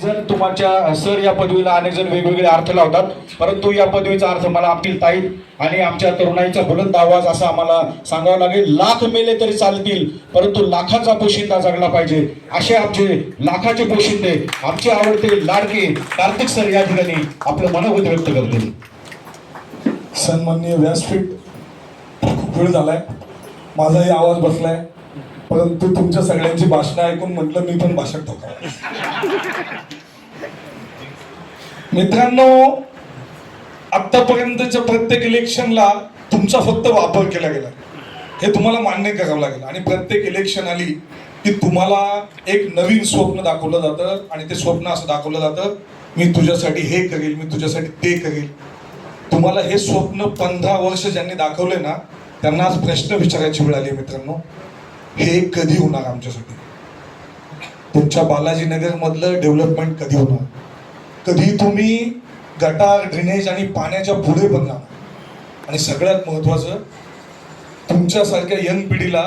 जर तुमच्या सर या पदवीला अनेक जण वेगवेगळे अर्थ लावतात, परंतु या पदवीचा अर्थ मला आपली ताई आणि आमच्या तरुणाईचा बुलंद आवाज असा आम्हाला सांगावा लागेल. लाख मेले तरी चालतील, परंतु लाखाचा पोशिंदा जगला पाहिजे. असे आमचे लाखाचे पोशिंदे आमचे आवडते लाडके कार्तिक सर या ठिकाणी आपलं मनोगत व्यक्त करतील. सन्माननीय व्यासपीठ, खूप वेळ झालाय, माझाही आवाज बसलाय, परंतु तुमच्या सगळ्यांची भाषणं ऐकून म्हटलं मी पण भाषण ठोकावं. मित्रांनो, आतापर्यंतच्या प्रत्येक इलेक्शनला तुमचा फक्त वापर केला गेला, हे तुम्हाला मान्य करावं लागेल. आणि प्रत्येक इलेक्शन आली की तुम्हाला एक नवीन स्वप्न दाखवलं जातं आणि ते स्वप्न असं दाखवलं जातं, मी तुझ्यासाठी हे करेल, मी तुझ्यासाठी ते करेल. तुम्हाला हे स्वप्न 15 वर्ष ज्यांनी दाखवले ना, त्यांना आज प्रश्न विचारायची वेळ आली. मित्रांनो, हे कधी होणार आमच्यासाठी? तुमच्या बालाजीनगर मधलं डेव्हलपमेंट कधी होणार? कधी तुम्ही गटार, ड्रेनेज आणि पाण्याच्या पुढे पण जाणार? आणि सगळ्यात महत्वाचं, तुमच्यासारख्या यंग पिढीला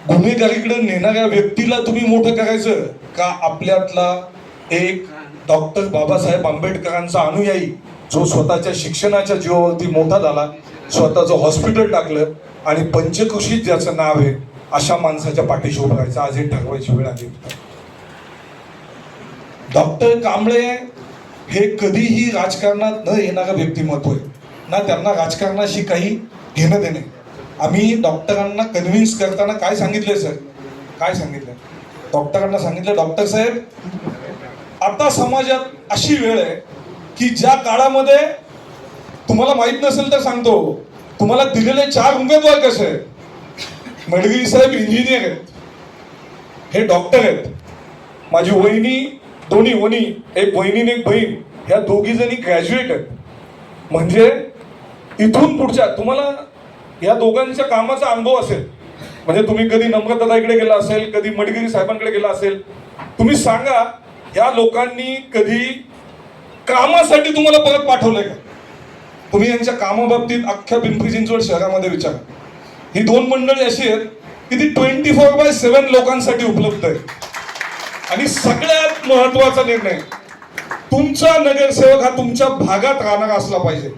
गुन्हेगारीकडे नेणाऱ्या व्यक्तीला तुम्ही मोठं करायचं का आपल्यातला एक डॉक्टर बाबासाहेब आंबेडकरांचा अनुयायी जो स्वतःच्या शिक्षणाच्या जीवावरती मोठा झाला, स्वतःचं हॉस्पिटल टाकलं आणि पंचकृषीत ज्याचं नाव आहे अशा माणसाच्या पाठीशी उभं राहायचं? आज हे ठरवायची वेळ आली. डॉक्टर कांबळे हे कधीही राजकारणात न येणारं व्यक्तिमत्व आहे ना, त्यांना राजकारणाशी काही घेणं देणे. आम्ही डॉक्टरांना कन्व्हिन्स करताना काय सांगितलंय सर? काय सांगितलंय? डॉक्टरांना सांगितलं, डॉक्टर साहेब, आता समाजात अशी वेळ आहे की ज्या काळामध्ये तुम्हाला माहित नसेल तर सांगतो, तुम्हाला दिलेले 4 उमेदवार कसे आहेत? मडगीरी साहेब इंजिनियर आहेत, हे डॉक्टर आहेत. माझी वहिनी, दोन्ही वहिनी, एक बहिणी एक बहीण, ह्या दोघी जणी ग्रॅज्युएट आहेत. म्हणजे इथून पुढच्या तुम्हाला या दोघांच्या कामाचा अनुभव असेल. म्हणजे तुम्ही कधी नम्रताताईकडे गेला असेल, कधी मडगिरी साहेबांकडे गेला असेल, तुम्ही सांगा या लोकांनी कधी कामासाठी तुम्हाला परत पाठवलंय का? तुम्ही यांच्या कामाबाबतीत अख्ख्या पिंपरी चिंचवड शहरामध्ये विचारा. ही 2 मंडळी अशी आहेत की ती 24/7 लोकांसाठी उपलब्ध आहे. आणि सगळ्यात महत्वाचा निर्णय, तुमचा नगरसेवक हा तुमच्या भागात राहणारा असला पाहिजे.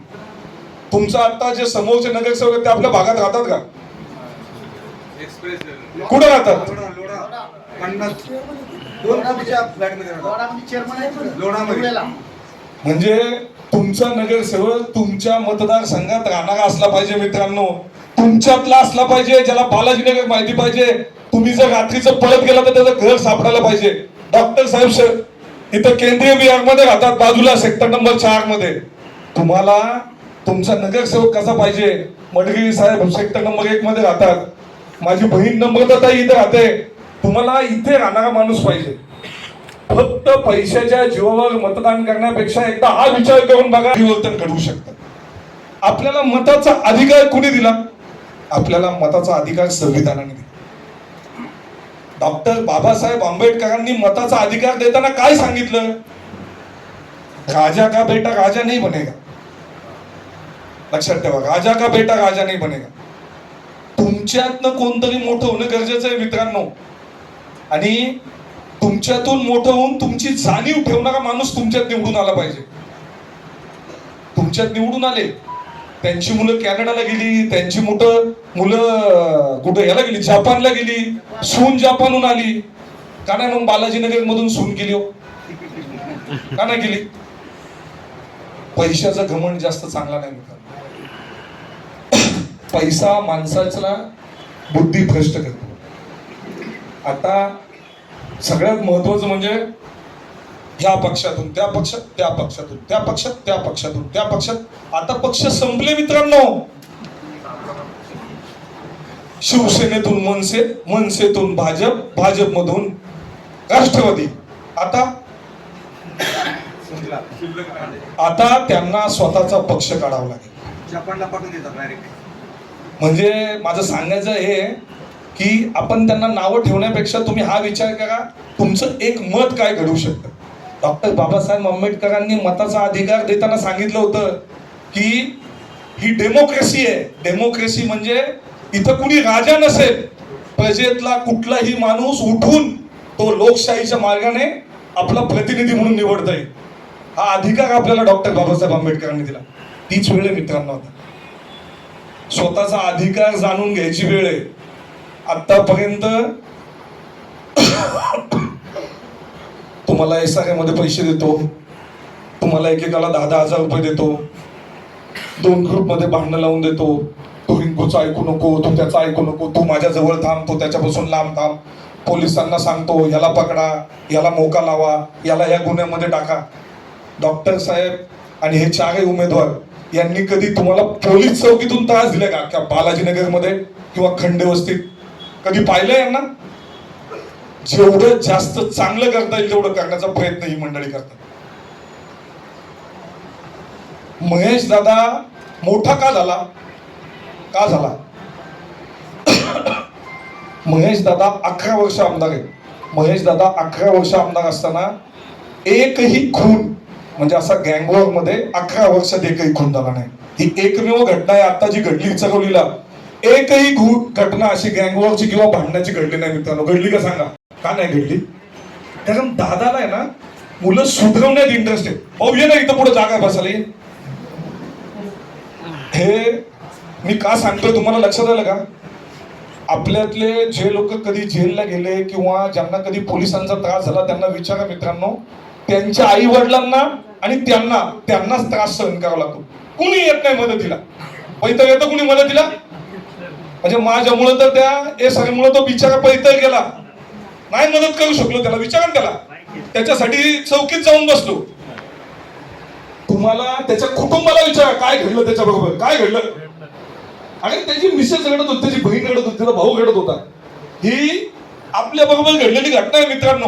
तुमचा आता जे समोरचे नगरसेवक आहेत ते आपल्या भागात राहतात का? कुठे राहतात? म्हणजे तुमचा नगरसेवक तुमच्या मतदारसंघात राहणारा असला पाहिजे. मित्रांनो, तुमच्यातला असला पाहिजे, ज्याला बालाजीनगर माहिती पाहिजे. तुम्ही जर रात्रीचं पळत गेला तर त्याचं घर सापडायला पाहिजे. डॉक्टर साहेब सर इथं केंद्रीय विभागामध्ये राहतात, बाजूला सेक्टर नंबर 4 मध्ये. तुम्हाला तुमचा नगरसेवक कसा पाहिजे? मडगिरी साहेब सेक्टर नंबर 1 मध्ये राहतात, माझी बहीण नम्रताताई इथे राहते. तुम्हाला इथे राहणारा माणूस पाहिजे. फक्त पैशाच्या जीवावर मतदान करण्यापेक्षा एकदा हा विचार करून बघा, परिवर्तन घडवू शकतात. आपल्याला मताचा अधिकार कुणी दिला? आपल्याला मताचा अधिकार संविधानाने दिला. डॉक्टर बाबासाहेब आंबेडकरांनी मताचा अधिकार देताना काय सांगितलं? राजा का बेटा राजा नहीं बनेगा. लक्षात ठेवा, राजा का बेटा राजा नहीं बनेगा. तुमच्यातनं कोणतरी मोठं होणं गरजेचं आहे मित्रांनो. आणि तुमच्यातून मोठं होऊन तुमची जाणीव ठेवणारा माणूस तुमच्यात निवडून आला पाहिजे. तुमच्यात निवडून आले, त्यांची मुलं कॅनडाला गेली, त्यांची मुलं कुठे याला गेली, जपानला गेली, सून जपानहून आली का नाही? मग बालाजीनगर मधून सून गेली हो का नाही गेली? पैशाचा घमंड जास्त चांगला नाही मित्रांनो. पैसा माणसाला बुद्धी भ्रष्ट करतो. आता सगळ्यात महत्वाचं म्हणजे या पक्षातून त्या पक्षात, त्या पक्षातून त्या पक्षात, त्या पक्षातून त्या पक्षात. आता पक्ष संपले मित्रांनो. शिवसेनेतून मनसे, मनसेतून भाजप, भाजपमधून राष्ट्रवादी. आता त्यांना स्वतःचा पक्ष काढावा लागेल. जपानला पाठवून देतात डायरेक्ट. म्हणजे माझं सांगायचं हे की आपण त्यांना नावं ठेवण्यापेक्षा तुम्ही हा विचार करा, तुमचं एक मत काय घडवू शकतं. डॉक्टर बाबासाहेब आंबेडकरांनी मताचा अधिकार देताना सांगितलं होतं की ही डेमोक्रेसी आहे. डेमोक्रेसी म्हणजे इथं कुणी राजा नसेल, प्रजेतला कुठलाही माणूस उठून तो लोकशाहीच्या मार्गाने आपला प्रतिनिधी म्हणून निवडता येईल, हा अधिकार आपल्याला डॉक्टर बाबासाहेब आंबेडकरांनी दिला. तीच वेळ आहे मित्रांनो. आता स्वतःचा अधिकार जाणून घ्यायची वेळ आहे. आतापर्यंत तुम्हाला SRA मध्ये पैसे देतो, तुम्हाला एकेकाला 10,000 रुपये देतो, 2 ग्रुपमध्ये भांडणं लावून देतो. तू रिंकूचं ऐकू नको, तू त्याचं ऐकू नको, तू माझ्या जवळ थांब, तो त्याच्यापासून लांब थांब. पोलिसांना सांगतो, याला पकडा, याला मोका लावा, याला या गुन्ह्यामध्ये टाका. डॉक्टर साहेब आणि हे 4 उमेदवार यांनी कधी तुम्हाला पोलीस चौकीतून त्रास दिले का? किंवा बालाजीनगरमध्ये किंवा खंडेवस्तीत कधी पाहिलं यांना? जेवढं जास्त चांगलं करता येईल तेवढं करण्याचा प्रयत्न ही मंडळी करतात. महेश दादा मोठा का झाला? महेश दादा 11 वर्ष आमदार आहे. महेश दादा 11 वर्ष आमदार असताना एकही खून, म्हणजे असा गँगवॉर मध्ये 11 वर्षात एकही खून झाला नाही. ही एकमेव घटना आहे आता जी घडली चरवलीला. एकही घटना अशी गँगवॉरची किंवा भांडण्याची घडली नाही मित्रांनो. घडली का सांगा? का नाही घडली? कारण दादाला आहे ना मुलं सुधरवण्यात इंटरेस्ट आहे. भाऊ ये ना इथं पुढे जागा बसायला. हे मी का सांगतोय तुम्हाला लक्षात आलं का? आपल्यातले जे लोक कधी जेलला गेले किंवा ज्यांना कधी पोलिसांचा त्रास झाला त्यांना विचारा मित्रांनो, त्यांच्या आई वडिलांना आणि त्यांनाच त्रास सहन करावा लागतो. कुणी येत नाही मदतीला. पैतर येतं कुणी मदतीला? म्हणजे माझ्यामुळं तर त्या SRA तो बिचारा पैतर गेला, नाही मदत करू शकलो. त्याला विचारा त्याला, त्याच्यासाठी चौकीत जाऊन बसलो. तुम्हाला त्याच्या कुटुंबाला विचारा काय घडलं त्याच्याबरोबर, काय घडलं. आणि त्याची मिसेस रडत होती, त्याची बहीण रडत होती, त्याचा भाऊ रडत होता. ही आपल्या बरोबर घडलेली घटना आहे मित्रांनो.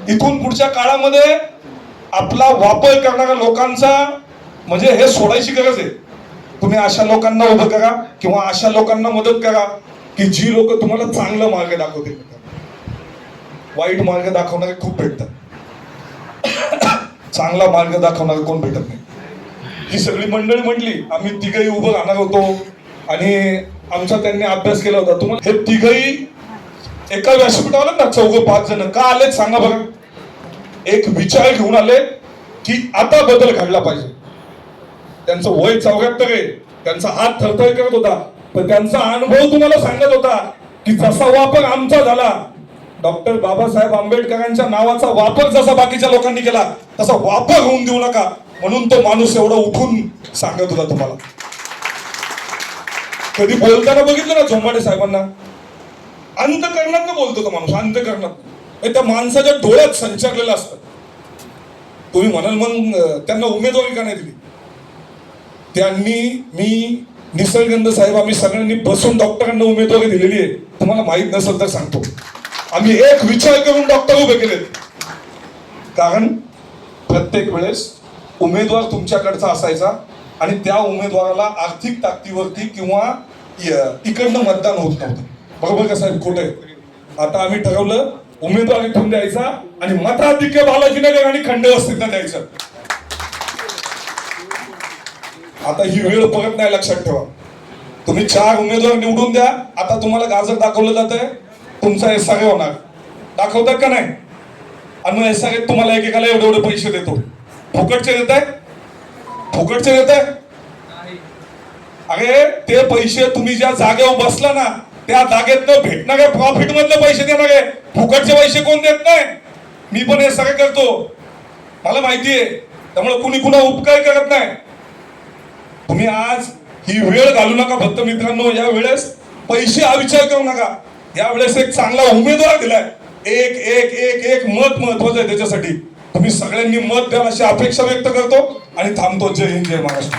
इथून पुढच्या काळामध्ये आपला वापर करणाऱ्या लोकांचा म्हणजे हे सोडायची गरज आहे. तुम्ही अशा लोकांना उभं करा किंवा अशा लोकांना मदत करा की जी लोक तुम्हाला चांगला मार्ग दाखवतील. वाईट मार्ग दाखवणारे खूप भेटतात, चांगला मार्ग दाखवणारे कोण भेटत नाही. ही सगळी मंडळी म्हटली, आम्ही तिघही उभं राहणार होतो आणि आमचा त्यांनी अभ्यास केला होता. तुम्हाला हे तिघही एका व्यासपीठावर ना 4-5 जण का आलेत सांगा बरं? एक विचार घेऊन आले की आता बदल घडला पाहिजे. त्यांचं वय 74 आहे, त्यांचा हात थरथर करत होता, पण त्यांचा अनुभव तुम्हाला सांगत होता की जसा वापर आमचा झाला, डॉक्टर बाबासाहेब आंबेडकरांच्या नावाचा वापर जसा बाकीच्या लोकांनी केला तसा वापर होऊन देऊ नका, म्हणून तो माणूस एवढा उठून सांगत होता तुम्हाला. कधी बोलताना बघितलं ना झोंबाडे साहेबांना? अंतःकरणातनं बोलतो तो माणूस, अंतःकरणात. त्या माणसाच्या डोळ्यात संचारलेलं असतं. तुम्ही म्हणाल मग त्यांना उमेदवारी का नाही दिली? त्यांनी, मी, निसर्गंद साहेब, आम्ही सगळ्यांनी बसून डॉक्टरांना उमेदवारी दिलेली आहे. तुम्हाला माहित नसेल तर सांगतो, आम्ही एक विचार करून डॉक्टर उभे केलेत. कारण प्रत्येक वेळेस उमेदवार तुमच्याकडचा असायचा आणि त्या उमेदवाराला आर्थिक ताकदीवरती किंवा इकडनं मतदान होत नव्हतं. बरोबर का साहेब? खोटं आहे? आता आम्ही ठरवलं उमेदवार इथून द्यायचा आणि मताधिक्य बालाजीनगर आणि खंडवस्तीतनं द्यायचं. आता ही वेळ परत नाही, लक्षात ठेवा. तुम्ही 4 उमेदवार निवडून द्या. आता तुम्हाला गाजर दाखवलं जातंय, तुमचा SRA होणार. दाखवतात का नाही? आणि मग SRA तुम्हाला एकेकाला एवढे पैसे देतो. फुकटचे देत आहे? फुकटचे देत आहे? अरे ते पैसे तुम्ही ज्या जागेवर बसला ना त्या जागेतनं भेटणारे प्रॉफिट मधले पैसे देणार आहे. फुकटचे पैसे कोण देत नाही. मी पण SRA करतो, मला माहिती आहे. त्यामुळे कुणी कुणा उपकार करत नाही. तुम्ही आज ही वेळ घालू नका फक्त मित्रांनो. या वेळेस पैसे हा विचार करू नका. या वेळेस एक चांगला उमेदवार दिलाय. एक एक एक एक मत महत्वाचं आहे. त्याच्यासाठी तुम्ही सगळ्यांनी मत द्याल अशी अपेक्षा व्यक्त करतो आणि थांबतो. जय हिंद, जय महाराष्ट्र.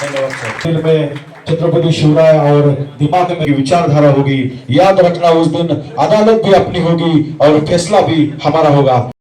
धन्यवाद सर. दिल में छत्रपति शिवराय और दिमाग में विचारधारा होगी, याद रखना उस दिन अदालत भी अपनी होगी और फैसला भी हमारा होगा.